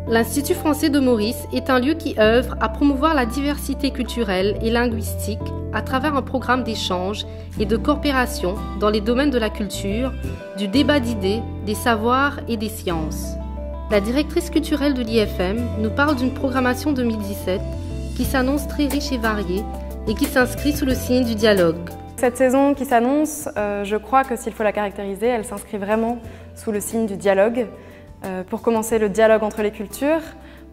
L'Institut français de Maurice est un lieu qui œuvre à promouvoir la diversité culturelle et linguistique à travers un programme d'échange et de coopération dans les domaines de la culture, du débat d'idées, des savoirs et des sciences. La directrice culturelle de l'IFM nous parle d'une programmation 2017 qui s'annonce très riche et variée et qui s'inscrit sous le signe du dialogue. Cette saison qui s'annonce, je crois que s'il faut la caractériser, elle s'inscrit vraiment sous le signe du dialogue. Pour commencer, le dialogue entre les cultures,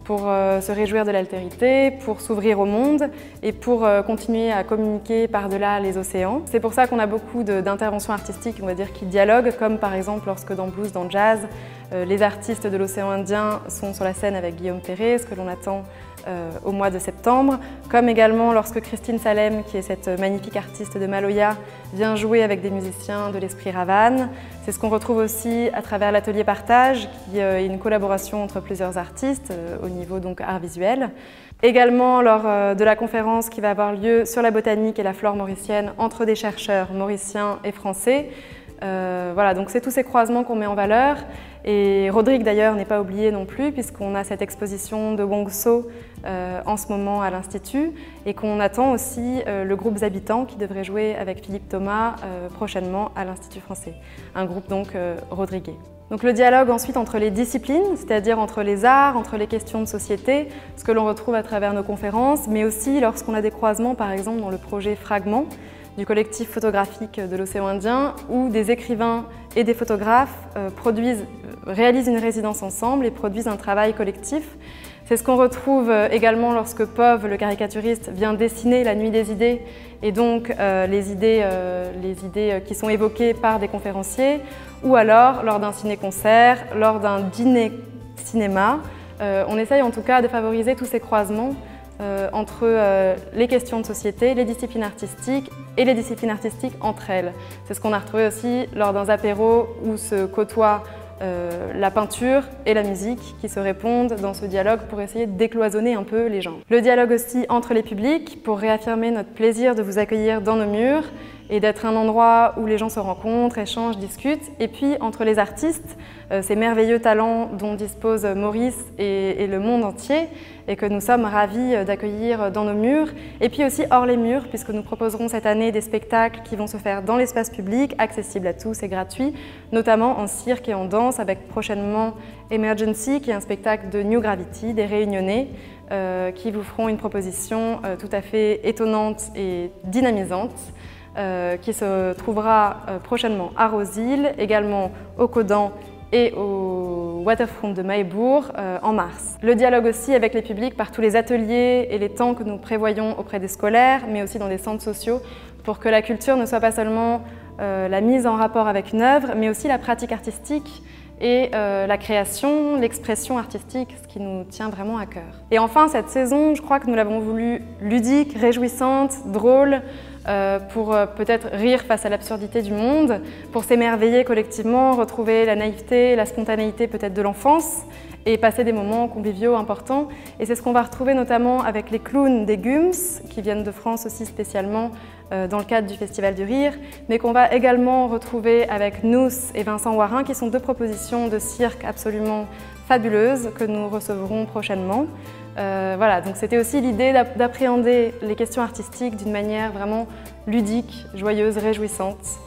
pour se réjouir de l'altérité, pour s'ouvrir au monde et pour continuer à communiquer par-delà les océans. C'est pour ça qu'on a beaucoup d'interventions artistiques, on va dire, qui dialoguent, comme par exemple lorsque dans blues, dans jazz, les artistes de l'océan Indien sont sur la scène avec Guillaume Perret, ce que l'on attend au mois de septembre, comme également lorsque Christine Salem, qui est cette magnifique artiste de Maloya, vient jouer avec des musiciens de l'Esprit Ravane. C'est ce qu'on retrouve aussi à travers l'atelier Partage, qui est une collaboration entre plusieurs artistes au niveau donc art visuel. Également lors de la conférence qui va avoir lieu sur la botanique et la flore mauricienne entre des chercheurs mauriciens et français. Voilà, donc c'est tous ces croisements qu'on met en valeur. Et Rodrigue d'ailleurs n'est pas oublié non plus, puisqu'on a cette exposition de Wong So en ce moment à l'Institut et qu'on attend aussi le groupe Habitants qui devrait jouer avec Philippe Thomas prochainement à l'Institut français. Un groupe donc rodriguais. Donc le dialogue ensuite entre les disciplines, c'est-à-dire entre les arts, entre les questions de société, ce que l'on retrouve à travers nos conférences, mais aussi lorsqu'on a des croisements par exemple dans le projet Fragments du collectif photographique de l'océan Indien, où des écrivains et des photographes réalisent une résidence ensemble et produisent un travail collectif. C'est ce qu'on retrouve également lorsque Pov, le caricaturiste, vient dessiner la nuit des idées et donc les idées qui sont évoquées par des conférenciers, ou alors lors d'un ciné-concert, lors d'un dîner cinéma. On essaye en tout cas de favoriser tous ces croisements entre les questions de société, les disciplines artistiques et les disciplines artistiques entre elles. C'est ce qu'on a retrouvé aussi lors d'un apéro où se côtoient la peinture et la musique qui se répondent dans ce dialogue pour essayer de décloisonner un peu les genres. Le dialogue aussi entre les publics pour réaffirmer notre plaisir de vous accueillir dans nos murs et d'être un endroit où les gens se rencontrent, échangent, discutent. Et puis entre les artistes, ces merveilleux talents dont dispose Maurice et le monde entier et que nous sommes ravis d'accueillir dans nos murs. Et puis aussi hors les murs, puisque nous proposerons cette année des spectacles qui vont se faire dans l'espace public, accessibles à tous et gratuits, notamment en cirque et en danse, avec prochainement Emergency, qui est un spectacle de New Gravity, des Réunionnais, qui vous feront une proposition tout à fait étonnante et dynamisante. Qui se trouvera prochainement à Rosils, également au Codan et au Waterfront de Mahébourg en mars. Le dialogue aussi avec les publics par tous les ateliers et les temps que nous prévoyons auprès des scolaires, mais aussi dans des centres sociaux, pour que la culture ne soit pas seulement la mise en rapport avec une œuvre, mais aussi la pratique artistique et la création, l'expression artistique, ce qui nous tient vraiment à cœur. Et enfin, cette saison, je crois que nous l'avons voulu ludique, réjouissante, drôle, pour peut-être rire face à l'absurdité du monde, pour s'émerveiller collectivement, retrouver la naïveté, la spontanéité peut-être de l'enfance et passer des moments conviviaux importants. Et c'est ce qu'on va retrouver notamment avec les clowns des Gums, qui viennent de France aussi spécialement dans le cadre du Festival du Rire, mais qu'on va également retrouver avec Nous et Vincent Warin, qui sont deux propositions de cirque absolument fabuleuses que nous recevrons prochainement. Voilà, donc c'était aussi l'idée d'appréhender les questions artistiques d'une manière vraiment ludique, joyeuse, réjouissante,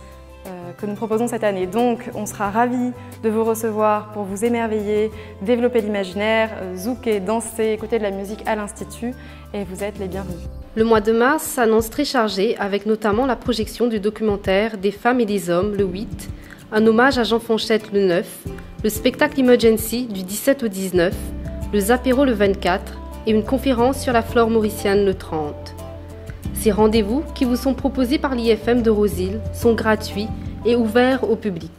que nous proposons cette année. Donc on sera ravis de vous recevoir pour vous émerveiller, développer l'imaginaire, zouker, danser, écouter de la musique à l'Institut, et vous êtes les bienvenus. Le mois de mars s'annonce très chargé, avec notamment la projection du documentaire Des femmes et des hommes le 8, un hommage à Jean Fonchette le 9, le spectacle Emergency du 17 au 19, le Zapéro le 24 et une conférence sur la flore mauricienne le 30. Ces rendez-vous qui vous sont proposés par l'IFM de Rosils sont gratuits et ouverts au public.